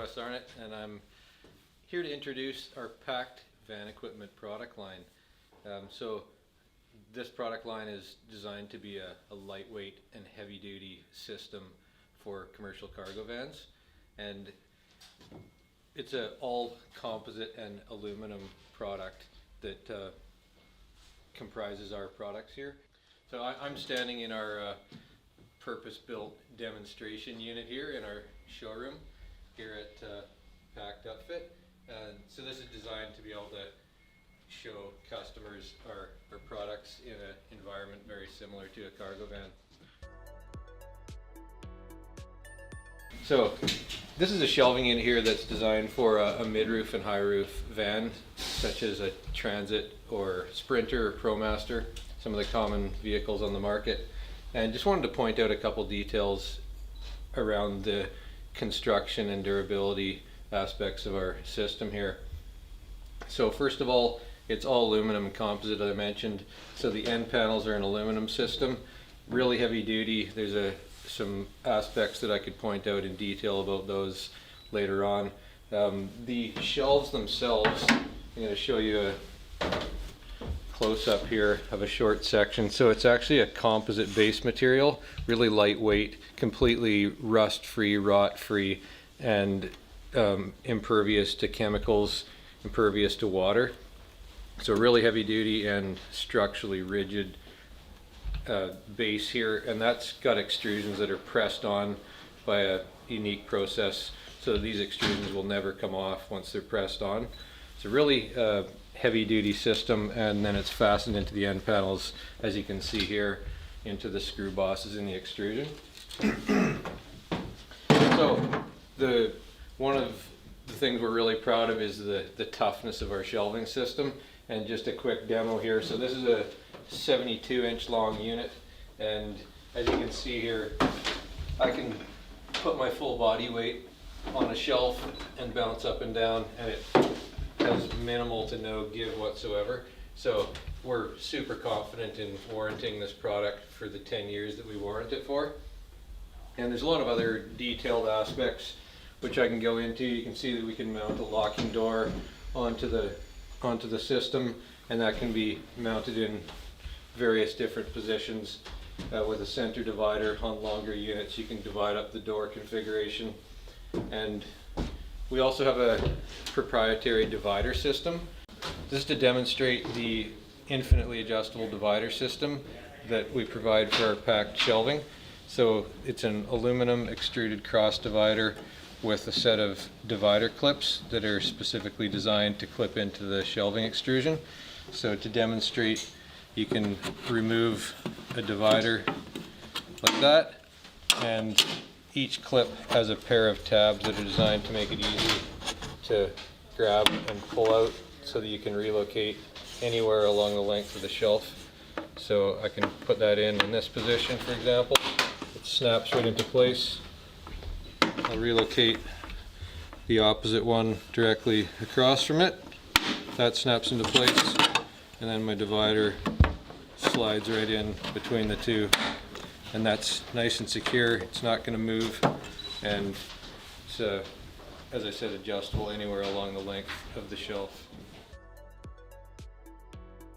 Wes Arnott, and I'm here to introduce our packed van equipment product line. So this product line is designed to be a lightweight and heavy duty system for commercial cargo vans, and it's an all composite and aluminum product that comprises our products here. So I'm standing in our purpose-built demonstration unit here in our showroom here at Packed Upfit. So this is designed to be able to show customers our products in an environment very similar to a cargo van. So this is a shelving unit here that's designed for a mid-roof and high-roof van, such as a Transit or Sprinter or ProMaster, some of the common vehicles on the market. And just wanted to point out a couple details around the construction and durability aspects of our system here. So first of all, it's all aluminum and composite, as I mentioned. So the end panels are an aluminum system, really heavy duty. There's some aspects that I could point out in detail about those later on. The shelves themselves, I'm going to show you a close up here of a short section. So it's actually a composite base material, really lightweight, completely rust free, rot free, and impervious to chemicals, impervious to water. So really heavy duty and structurally rigid base here, and that's got extrusions that are pressed on by a unique process, so these extrusions will never come off once they're pressed on. It's a really heavy duty system, and then it's fastened into the end panels, as you can see here, into the screw bosses in the extrusion. So one of the things we're really proud of is the toughness of our shelving system, and just a quick demo here. So this is a 72-inch long unit, and as you can see here, I can put my full body weight on a shelf and bounce up and down, and it has minimal to no give whatsoever. So we're super confident in warranting this product for the 10 years that we warrant it for. And there's a lot of other detailed aspects which I can go into. You can see that we can mount a locking door onto the system, and that can be mounted in various different positions. With a center divider on longer units, you can divide up the door configuration. And we also have a proprietary divider system. This is to demonstrate the infinitely adjustable divider system that we provide for our packed shelving. So it's an aluminum extruded cross divider with a set of divider clips that are specifically designed to clip into the shelving extrusion. So to demonstrate, you can remove a divider like that, and each clip has a pair of tabs that are designed to make it easy to grab and pull out so that you can relocate anywhere along the length of the shelf. So I can put that in this position, for example. It snaps right into place. I'll relocate the opposite one directly across from it. That snaps into place, and then my divider slides right in between the two, and that's nice and secure. It's not going to move, and it's as I said, adjustable anywhere along the length of the shelf.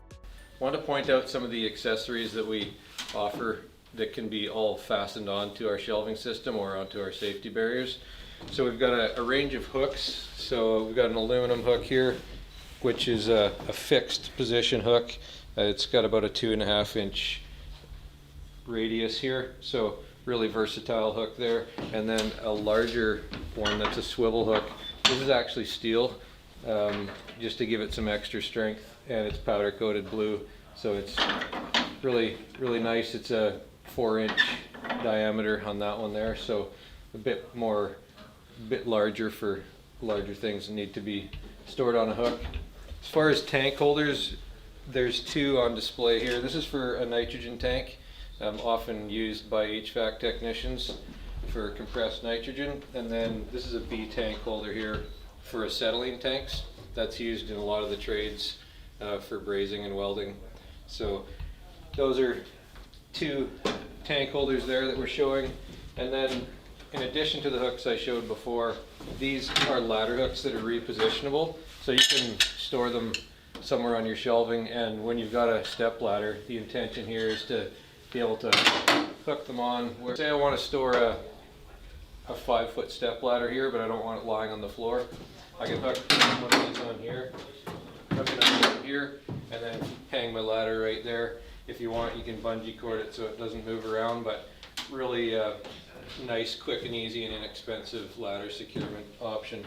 I want to point out some of the accessories that we offer that can be all fastened onto our shelving system or onto our safety barriers. So we've got a range of hooks. So we've got an aluminum hook here, which is a fixed position hook. It's got about a 2.5 inch radius here, so really versatile hook there. And then a larger one that's a swivel hook. This is actually steel, just to give it some extra strength, and it's powder coated blue, so it's really nice. It's a 4-inch diameter on that one there, so a bit larger for larger things that need to be stored on a hook. As far as tank holders, there's two on display here. This is for a nitrogen tank, often used by HVAC technicians for compressed nitrogen. And then this is a B tank holder here for acetylene tanks. That's used in a lot of the trades for brazing and welding. So those are two tank holders there that we're showing. And then in addition to the hooks I showed before, these are ladder hooks that are repositionable, so you can store them somewhere on your shelving, and when you've got a step ladder, the intention here is to be able to hook them on. Say I want to store a 5-foot step ladder here, but I don't want it lying on the floor. I can hook one of these on here, hook it on here, and then hang my ladder right there. If you want, you can bungee cord it so it doesn't move around, but really nice, quick and easy and inexpensive ladder securement option.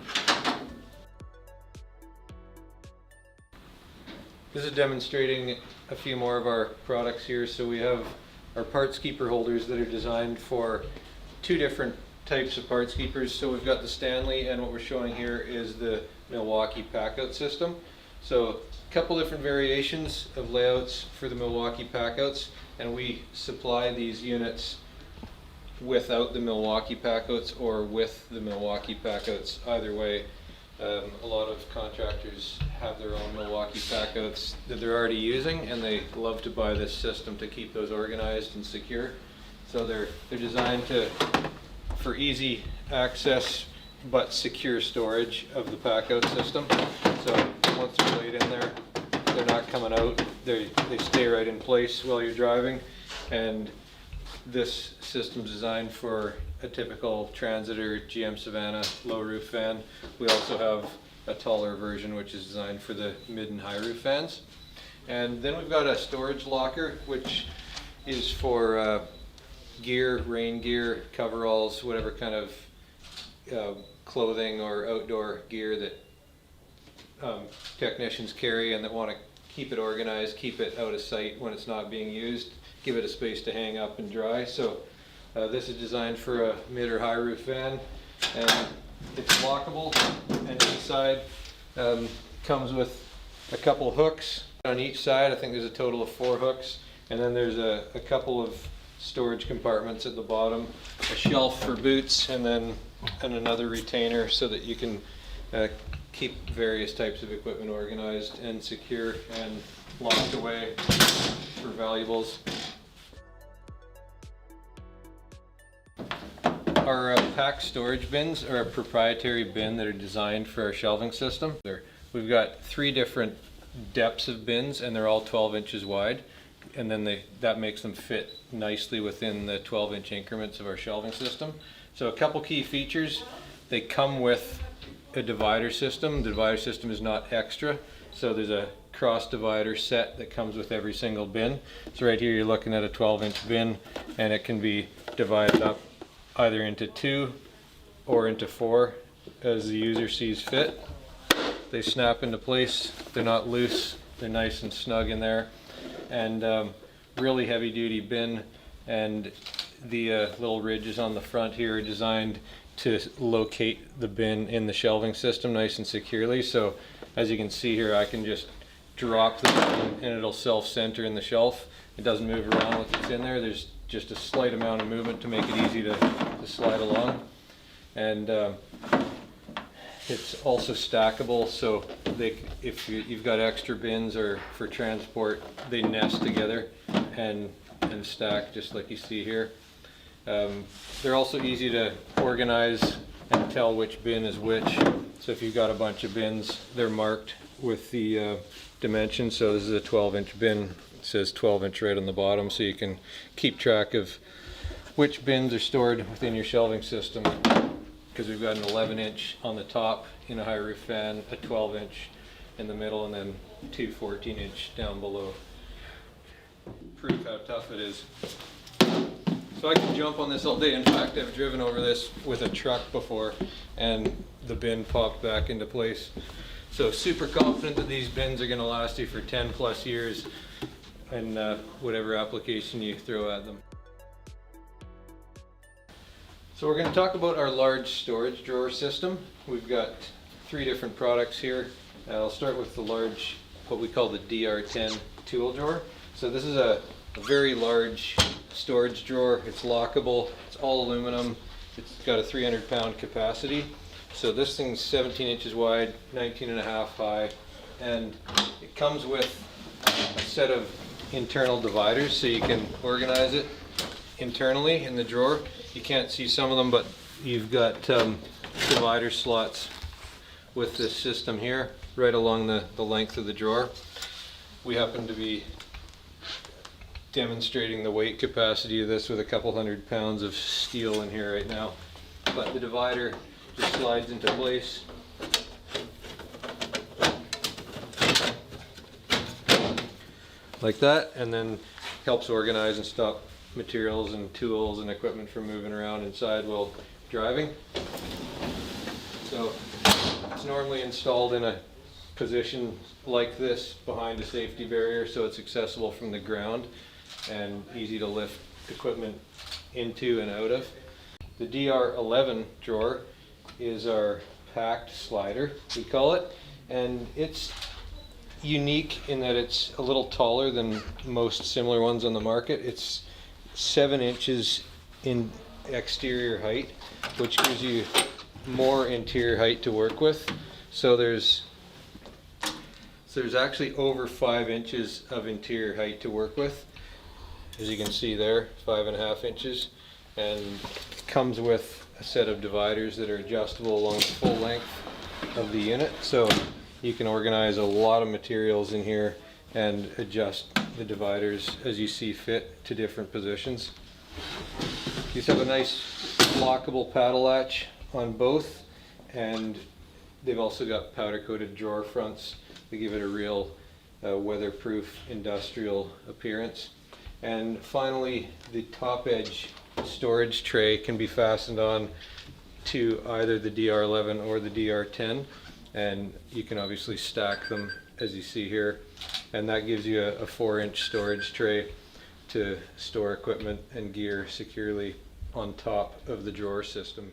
This is demonstrating a few more of our products here. So we have our parts keeper holders that are designed for 2 different types of parts keepers. So we've got the Stanley, and what we're showing here is the Milwaukee packout system. So a couple different variations of layouts for the Milwaukee packouts, and we supply these units without the Milwaukee packouts or with the Milwaukee packouts. Either way, a lot of contractors have their own Milwaukee packouts that they're already using, and they love to buy this system to keep those organized and secure. So they're designed for easy access but secure storage of the packout system. So once they're laid in there, they're not coming out. They stay right in place while you're driving. And this system's designed for a typical Transit or GM Savannah low roof fan. We also have a taller version which is designed for the mid and high roof fans. And then we've got a storage locker, which is for gear, rain gear, coveralls, whatever kind of clothing or outdoor gear that technicians carry and that want to keep it organized, keep it out of sight when it's not being used, give it a space to hang up and dry. So this is designed for a mid or high roof van, and it's lockable, and inside comes with a couple hooks on each side. I think there's a total of 4 hooks, and then there's a couple of storage compartments at the bottom, a shelf for boots, and then another retainer so that you can keep various types of equipment organized and secure and locked away for valuables. Our pack storage bins are a proprietary bin that are designed for our shelving system. We've got 3 different depths of bins, and they're all 12 inches wide, and then that makes them fit nicely within the 12-inch increments of our shelving system. So a couple key features: they come with a divider system. The divider system is not extra, so there's a cross divider set that comes with every single bin. So right here you're looking at a 12-inch bin, and it can be divided up either into 2 or into 4 as the user sees fit. They snap into place, they're not loose, they're nice and snug in there, and really heavy duty bin, and the little ridges on the front here are designed to locate the bin in the shelving system nice and securely. So as you can see here, I can just drop the bin and it'll self-center in the shelf. It doesn't move around with what's in there. There's just a slight amount of movement to make it easy to slide along. And it's also stackable, so if you've got extra bins or for transport, they nest together and stack just like you see here. They're also easy to organize and tell which bin is which. So if you've got a bunch of bins, they're marked with the dimensions. So this is a 12-inch bin. It says 12-inch right on the bottom, so you can keep track of which bins are stored within your shelving system. Because we've got an 11-inch on the top in a high roof fan, a 12-inch in the middle, and then 2 14-inch down below. Proof how tough it is. So I can jump on this all day. In fact, I've driven over this with a truck before, and the bin popped back into place. So super confident that these bins are going to last you for 10 plus years in whatever application you throw at them. So we're going to talk about our large storage drawer system. We've got 3 different products here. I'll start with the large, what we call the DR10 tool drawer. So this is a very large storage drawer. It's lockable, it's all aluminum, it's got a 300-pound capacity. So this thing's 17 inches wide, 19.5 high, and it comes with a set of internal dividers so you can organize it internally in the drawer. You can't see some of them, but you've got divider slots with this system here, right along the length of the drawer. We happen to be demonstrating the weight capacity of this with a couple 100 pounds of steel in here right now. But the divider just slides into place. Like that, and then helps organize and stop materials and tools and equipment from moving around inside while driving. So it's normally installed in a position like this behind a safety barrier, so it's accessible from the ground and easy to lift equipment into and out of. The DR11 drawer is our packed slider, we call it, and it's unique in that it's a little taller than most similar ones on the market. It's 7 inches in exterior height, which gives you more interior height to work with. So there's actually over 5 inches of interior height to work with. As you can see there, 5.5 inches, and it comes with a set of dividers that are adjustable along the full length of the unit. So you can organize a lot of materials in here and adjust the dividers as you see fit to different positions. These have a nice lockable paddle latch on both, and they've also got powder coated drawer fronts to give it a real weatherproof industrial appearance. And finally, the top edge storage tray can be fastened on to either the DR11 or the DR10, and you can obviously stack them as you see here, and that gives you a 4-inch storage tray to store equipment and gear securely on top of the drawer system.